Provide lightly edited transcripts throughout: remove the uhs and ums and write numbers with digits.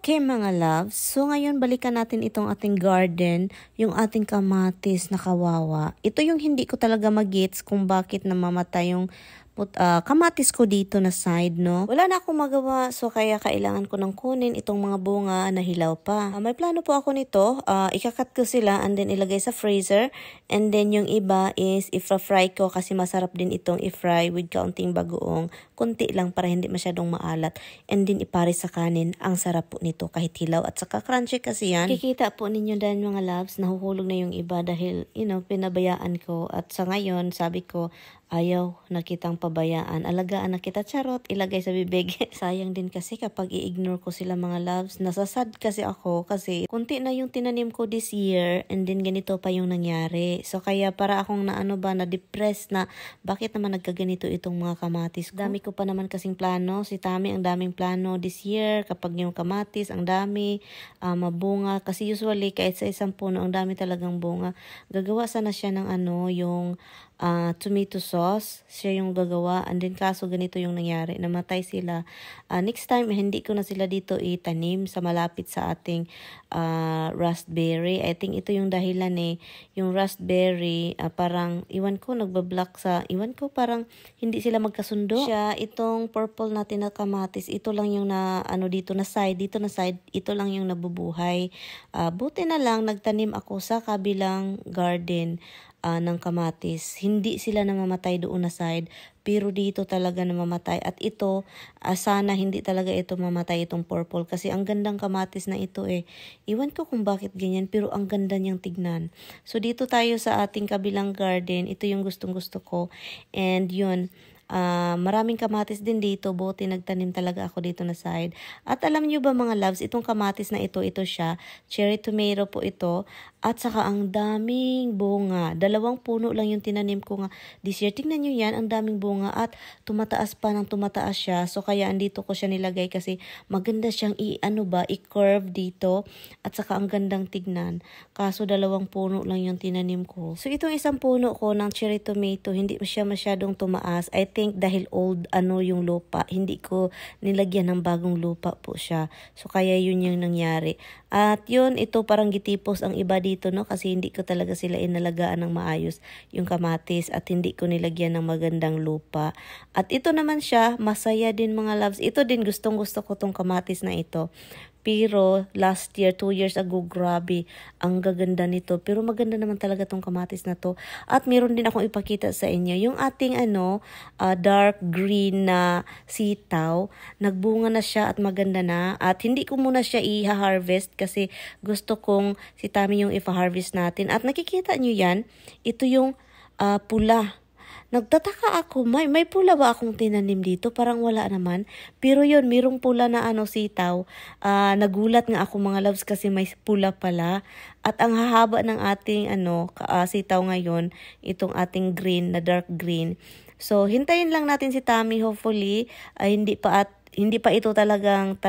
Okay mga loves, so ngayon balikan natin itong ating garden, yung ating kamatis na kawawa. Ito yung hindi ko talaga mag-gets kung bakit namamatay yung kamatis ko dito na side, no? Wala na akong magawa, so kaya kailangan ko nang kunin itong mga bunga na hilaw pa. May plano po ako nito, ikakat ko sila and then ilagay sa freezer. And then yung iba is i-fry ko kasi masarap din itong i-fry with kaunting bagoong. Kunti lang para hindi masyadong maalat. And then ipares sa kanin. Ang sarap po nito kahit hilaw at saka crunchy kasi yan. Kikita po ninyo dahil mga loves, nahuhulog na yung iba dahil, pinabayaan ko. At sa ngayon, sabi ko, ayaw na kitang pabayaan. Alagaan na kita, charot. Ilagay sa bibig. Sayang din kasi kapag i-ignore ko sila mga loves. Nasasad kasi ako kasi kunti na yung tinanim ko this year and then ganito pa yung nangyari. So kaya para akong na-depress na bakit naman nagkaganito itong mga kamatis ko. Dami ko pa naman kasing plano. Si Tami ang daming plano this year. Kapag yung kamatis ang dami, mabunga. Kasi usually kahit sa isang puno ang dami talagang bunga. Gagawa sana siya ng yung tomato sauce, siya yung gagawa, and then kaso ganito yung nangyari, namatay sila. Next time, hindi ko na sila dito itanim sa malapit sa ating raspberry. I think ito yung dahilan yung raspberry, parang, parang hindi sila magkasundo. Siya, itong purple natin na kamatis, ito lang yung dito na side, ito lang yung nabubuhay. Buti na lang, nagtanim ako sa kabilang garden ng kamatis. Hindi sila namamatay doon na side, pero dito talaga namamatay. At ito, sana hindi talaga ito mamatay, itong purple. Kasi ang gandang kamatis na ito Iwan ko kung bakit ganyan, pero ang ganda niyang tignan. So dito tayo sa ating kabilang garden. Ito yung gustong-gusto ko. And yun, maraming kamatis din dito, buti nagtanim talaga ako dito na side. At alam nyo ba mga loves, itong kamatis na ito siya, cherry tomato po ito, at saka ang daming bunga. 2 puno lang yung tinanim ko nga this year. Tingnan nyo yan, ang daming bunga at tumataas pa ng tumataas siya. So kaya andito ko siya nilagay kasi maganda siyang i-curve dito at saka ang gandang tignan. Kaso 2 puno lang yung tinanim ko. So itong isang puno ko ng cherry tomato, hindi siya masyadong tumaas. I think dahil old yung lupa, hindi ko nilagyan ng bagong lupa po siya. So kaya yun yung nangyari. At yun, ito parang gitipos ang iba dito, no? Kasi hindi ko talaga sila inalagaan ng maayos yung kamatis at hindi ko nilagyan ng magandang lupa. At ito naman siya, masaya din mga loves. Ito din gustong-gusto ko tong kamatis na ito. Pero last year, 2 years ago, grabe, ang gaganda nito. Pero maganda naman talaga tong kamatis na to. At meron din akong ipakita sa inyo. Yung ating dark green na sitaw, nagbunga na siya at maganda na. At hindi ko muna siya i-harvest kasi gusto kong si Tami yung i-harvest natin. At nakikita nyo yan, ito yung pula. Nagtataka ako, may pula ba akong tinanim dito? Parang wala naman. Pero yun, mayroong pula na sitaw. Nagulat nga ako mga loves kasi may pula pala. At ang hahaba ng ating sitaw ngayon, itong ating green na dark green. So, hintayin lang natin si Tami, hopefully. Hindi pa ito talagang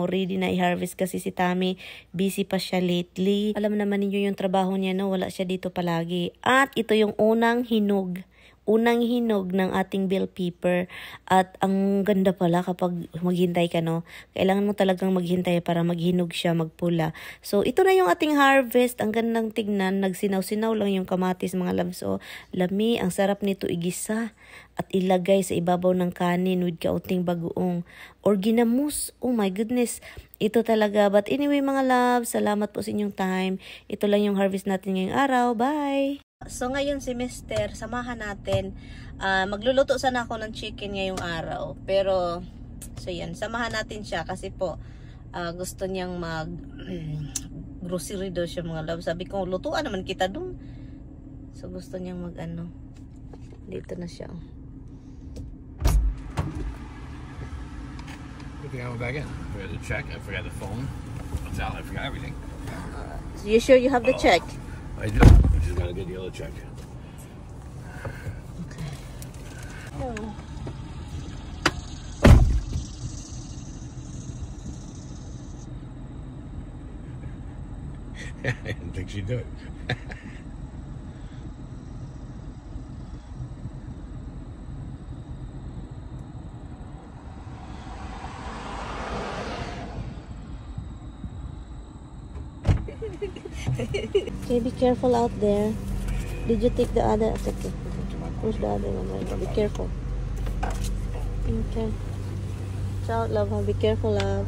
ready na i-harvest kasi si Tami busy pa siya lately. Alam naman niyo yung trabaho niya, no? Wala siya dito palagi. At ito yung unang hinog ng ating bell pepper. At ang ganda pala kapag maghintay ka, no? Kailangan mo talagang maghintay para maghinog siya, magpula. So, ito na yung ating harvest. Ang gandang tignan. Nagsinaw-sinaw lang yung kamatis, mga loves. So, lami, ang sarap nito igisa at ilagay sa ibabaw ng kanin with kaunting bagoong or ginamos. Oh my goodness. Ito talaga. But anyway, mga loves, salamat po sa inyong time. Ito lang yung harvest natin ngayong araw. Bye! So ngayon si Mister, samahan natin. Magluluto sana ako ng chicken ngayong araw. Pero, so yan, samahan natin siya kasi po gusto niyang grocery daw siya mga love. Sabi ko, lutuan naman kita dun. So gusto niyang dito na siya. Good thing I went back in. I forgot to check. I forgot the phone. What's out? I forgot everything. So you sure you have the check? I do. I just gotta get the other check. Okay. Oh. I didn't think she'd do it. Okay, be careful out there. Did you take the other? Okay. Push the other one right now. Be careful. Okay. Ciao, love. Be careful, love.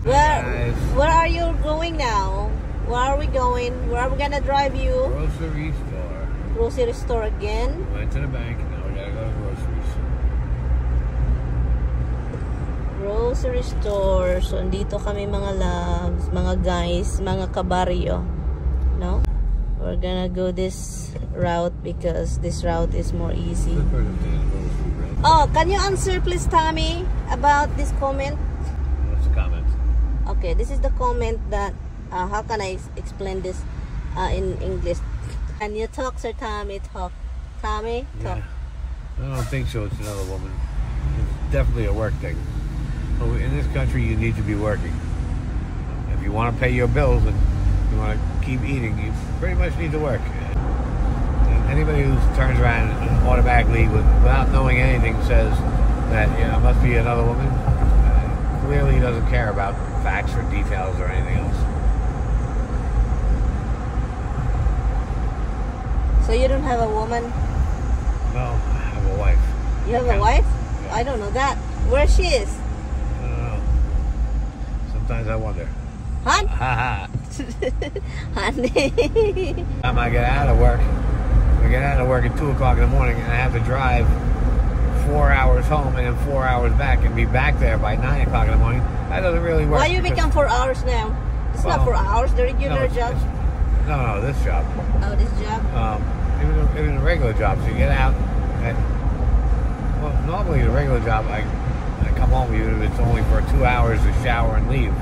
Where are you going now? Where are we going? Where are we gonna drive you? Grocery store. Grocery store again? Went to the bank. Now we gotta go to groceries. Grocery store. So, andito kami mga loves, mga guys, mga kabaryo. No? We're gonna go this route because this route is more easy. Oh, can you answer please, Tommy, about this comment? What's the comment? Okay, this is the comment that, how can I explain this in English? Can you talk, Sir Tommy? Talk. Tommy, talk. Yeah. I don't think so. It's another woman. It's definitely a work thing. In this country, you need to be working. If you want to pay your bills and you want to keep eating, you pretty much need to work. And anybody who turns around and automatically, without knowing anything, says that it must be another woman, clearly doesn't care about facts or details or anything else. So you don't have a woman? No, I have a wife. You have a wife? Yeah. I don't know that. Where she is? I don't know. Sometimes I wonder. Hun? Ha ha. Honey. Time I get out of work, at 2 o'clock in the morning, and I have to drive 4 hours home and then 4 hours back and be back there by 9 o'clock in the morning. That doesn't really work. Why you become 4 hours now? It's not 4 hours, the regular job. No, this job. Oh, this job? Even a regular job. So you get out, and normally the regular job, I come home even if it's only for 2 hours to shower and leave.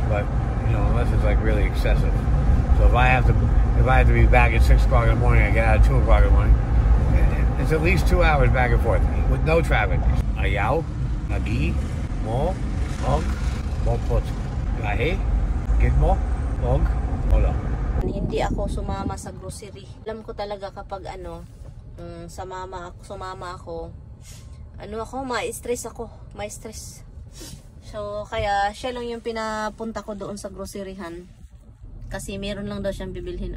But unless it's like really excessive. So if I have to be back at 6 o'clock in the morning, I get out at 2 o'clock in the morning. It's at least 2 hours back and forth with no traffic. Ayaw, agi, mo, og, mopot, gahe, gitmo, og, wala. Hindi ako sumama sa grocery. Alam ko talaga kapag sumama ako, ma-stress ako. Ma-stress. So, kaya siya lang yung pinapunta ko doon sa groceryhan. Kasi meron lang daw siyang bibilhin.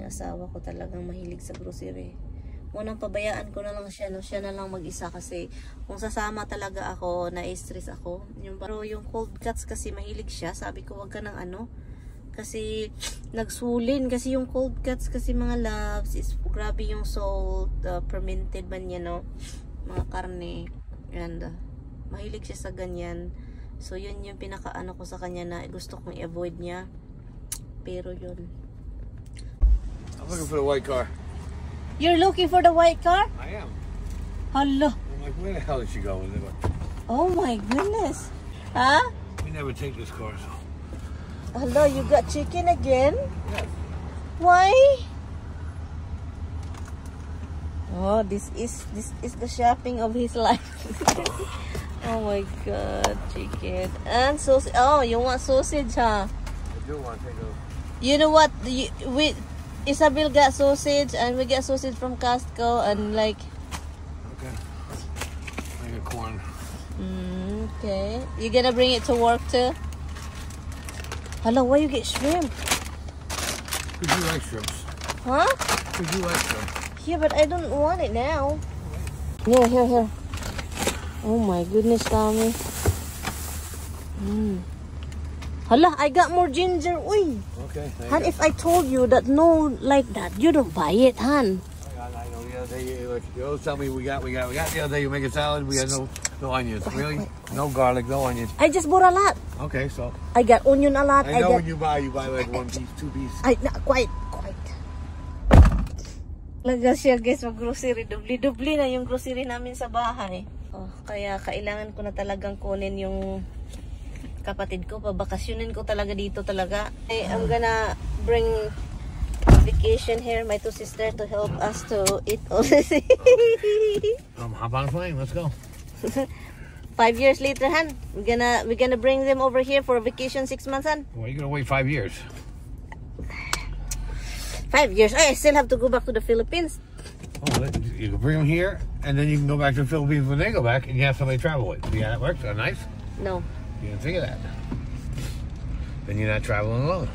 Asawa ko talagang mahilig sa grocery. Munang pabayaan ko na lang siya. Siya na lang mag-isa kasi kung sasama talaga ako, na-stress ako. Pero yung cold cuts kasi mahilig siya. Sabi ko, wag ka ng kasi nagsulin. Kasi yung cold cuts kasi mga loves is grabe yung salt, fermented man niya, mga karne. And mahilig siya sa ganyan. So yun yung pinaka-ano ko sa kanya na gusto kong i-avoid niya. Pero yun. I'm looking for the white car. You're looking for the white car? I am. Hello. I'm like, where the hell is she going? Oh my goodness. Huh? We never take this car, so. Hello, you got chicken again? Yes. Why? Oh, this is the shopping of his life. Oh my god, chicken. And sausage. Oh, you want sausage, huh? I do want to take those. You know what? Isabel got sausage and we get sausage from Costco and like. Okay. I got corn. Okay. You gonna bring it to work too? Hello, why you get shrimp? Could you like shrimps? Huh? Could you like shrimp? Yeah, but I don't want it now. Here. Oh my goodness, Tommy. Hala, I got more ginger. Uy. Okay. Han, if I told you that no like that, you don't buy it, Han. I know the other day you always tell me we got the other day you make a salad, we had no onions. Really? No garlic, no onions. I just bought a lot. Okay, so I got onion a lot. I know when you buy like 1 piece, 2 pieces. Quite. Laga siya guys, mag-grocery. Dubli-dubli na yung grocery namin sa bahay. Oh, kaya kailangan ko na talagang kunin yung kapatid ko. Pabakasyonin ko talaga dito talaga. I'm gonna bring vacation here, my 2 sisters, to help us to eat all this. Hop on a plane, let's go. 5 years later, Han, we're gonna bring them over here for a vacation 6 months, Han. Well, you're gonna wait 5 years. 5 years. I still have to go back to the Philippines. Oh, you can bring them here, and then you can go back to the Philippines when they go back, and you have somebody to travel with. See how that works? Nice? No. You didn't think of that. Then you're not traveling alone.